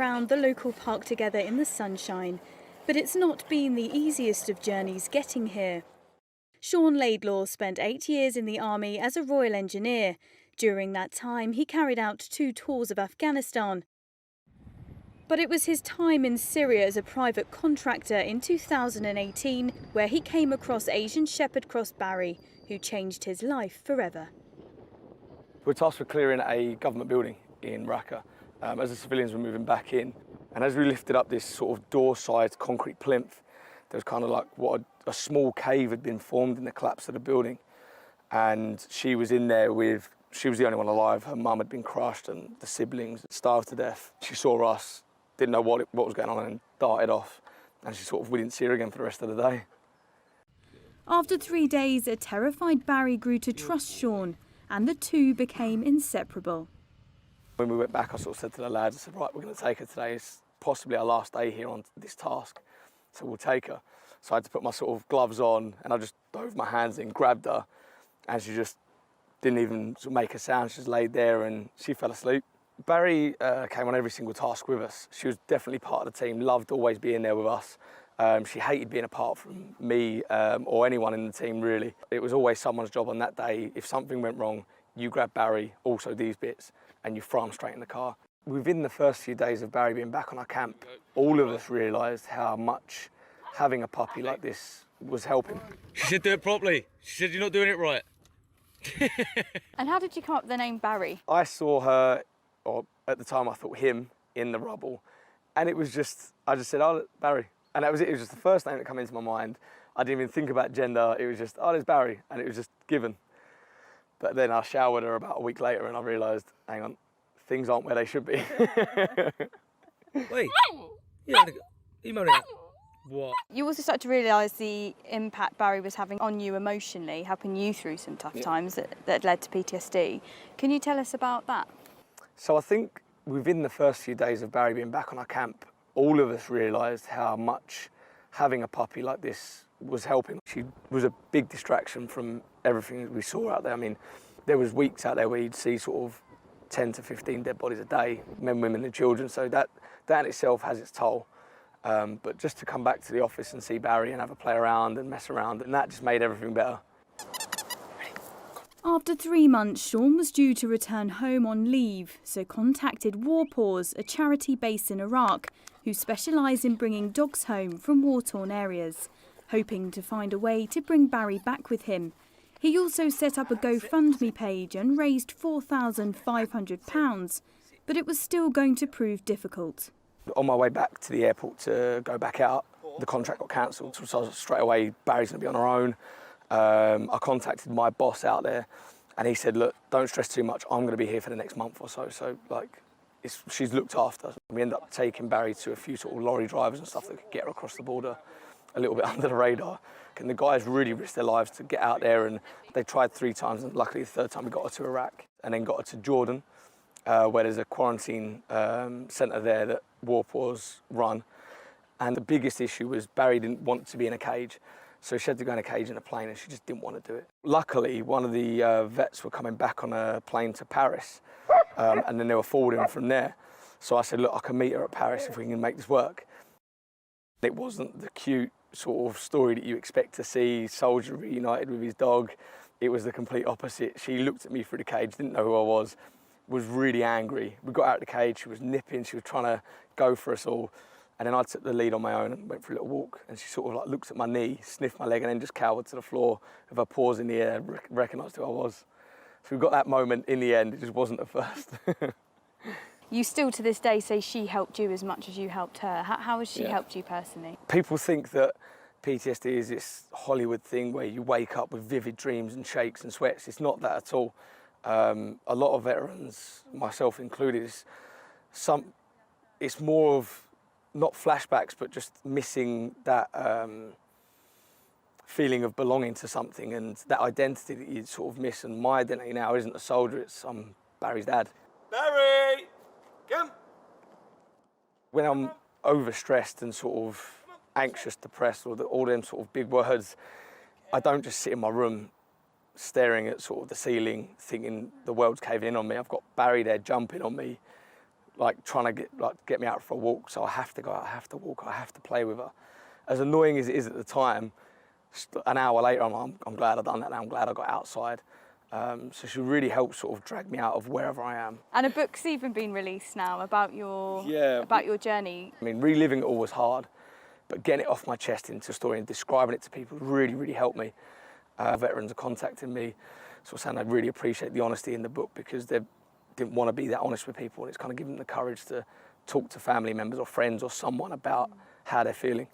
Around the local park together in the sunshine, but it's not been the easiest of journeys getting here. Sean Laidlaw spent 8 years in the army as a Royal Engineer. During that time, he carried out 2 tours of Afghanistan. But it was his time in Syria as a private contractor in 2018 where he came across Asian Shepherd Cross Barrie, who changed his life forever. We're tasked with clearing a government building in Raqqa as the civilians were moving back in. And as we lifted up this sort of door-sized concrete plinth, there was kind of like what a small cave had been formed in the collapse of the building. And she was in there she was the only one alive. Her mum had been crushed and the siblings starved to death. She saw us, didn't know what was going on and darted off. And we didn't see her again for the rest of the day. After 3 days, a terrified Barrie grew to trust Sean, and the two became inseparable. When we went back, I sort of said to the lads, I said, right, we're going to take her today. It's possibly our last day here on this task, so we'll take her. So I had to put my sort of gloves on, and I just dove my hands in, grabbed her, and she just didn't even sort of make a sound. She just laid there and she fell asleep. Barrie came on every single task with us. She was definitely part of the team, loved always being there with us. She hated being apart from me or anyone in the team, really. It was always someone's job on that day. If something went wrong, you grab Barrie, also these bits, and you throw them straight in the car. Within the first few days of Barrie being back on our camp, all of us realised how much having a puppy like this was helping. She said do it properly. She said you're not doing it right. And how did you come up with the name Barrie? I saw her, or at the time I thought him, in the rubble, and I just said, oh, Barrie. And that was it. It was just the first name that came into my mind. I didn't even think about gender. It was just, oh, there's Barrie, and it was just given. But then I showered her about a week later and I realised, hang on, things aren't where they should be. Wait, you moaning at what? You also started to realise the impact Barrie was having on you emotionally, helping you through some tough times that led to PTSD. Can you tell us about that? So I think within the first few days of Barrie being back on our camp, all of us realised how much having a puppy like this was helping. She was a big distraction from everything that we saw out there. I mean, there was weeks out there where you'd see sort of 10 to 15 dead bodies a day, men, women and children, so that in itself has its toll. But just to come back to the office and see Barrie and have a play around and mess around, and that just made everything better. After 3 months, Sean was due to return home on leave, so contacted War Paws, a charity based in Iraq, who specialise in bringing dogs home from war-torn areas, hoping to find a way to bring Barrie back with him. He also set up a GoFundMe page and raised £4,500, but it was still going to prove difficult. On my way back to the airport to go back out, the contract got cancelled, so straight away Barrie's going to be on her own. I contacted my boss out there and he said, look, don't stress too much, I'm going to be here for the next month or so, she's looked after. We ended up taking Barrie to a few sort of lorry drivers and stuff that could get her across the border a little bit under the radar. And the guys really risked their lives to get out there, and they tried 3 times, and luckily the 3rd time we got her to Iraq and then got her to Jordan, where there's a quarantine centre there that War Paws run. And the biggest issue was Barrie didn't want to be in a cage, so she had to go in a cage in a plane and she just didn't want to do it. Luckily, one of the vets were coming back on a plane to Paris, and then they were forwarding from there. So I said, look, I can meet her at Paris if we can make this work. It wasn't the cute sort of story that you expect to see, soldier reunited with his dog. It was the complete opposite. She looked at me through the cage, didn't know who I was really angry. We got out of the cage, she was nipping, she was trying to go for us all. And then I took the lead on my own and went for a little walk. And she sort of like looked at my knee, sniffed my leg, and then just cowered to the floor with her paws in the air, recognised who I was. So we got that moment in the end, it just wasn't at first. You still to this day say she helped you as much as you helped her. How has she helped you personally? People think that PTSD is this Hollywood thing where you wake up with vivid dreams and shakes and sweats. It's not that at all. A lot of veterans, myself included, it's more of not flashbacks, but just missing that feeling of belonging to something and that identity that you sort of miss. And my identity now isn't a soldier, I'm Barrie's dad. Barrie! Come! When I'm overstressed and sort of anxious, depressed, or all them sort of big words, I don't just sit in my room staring at sort of the ceiling thinking the world's caving in on me. I've got Barrie there jumping on me like trying to get me out for a walk. So I have to go out, I have to walk, I have to play with her. As annoying as it is at the time, an hour later, I'm glad I've done that now. I'm glad I got outside. So she really helped sort of drag me out of wherever I am. And a book's even been released now about your journey. I mean, reliving it all was hard, but getting it off my chest into a story and describing it to people really, really helped me. Veterans are contacting me, sort of saying I really appreciate the honesty in the book because they didn't want to be that honest with people, and it's kind of given them the courage to talk to family members or friends or someone about how they're feeling.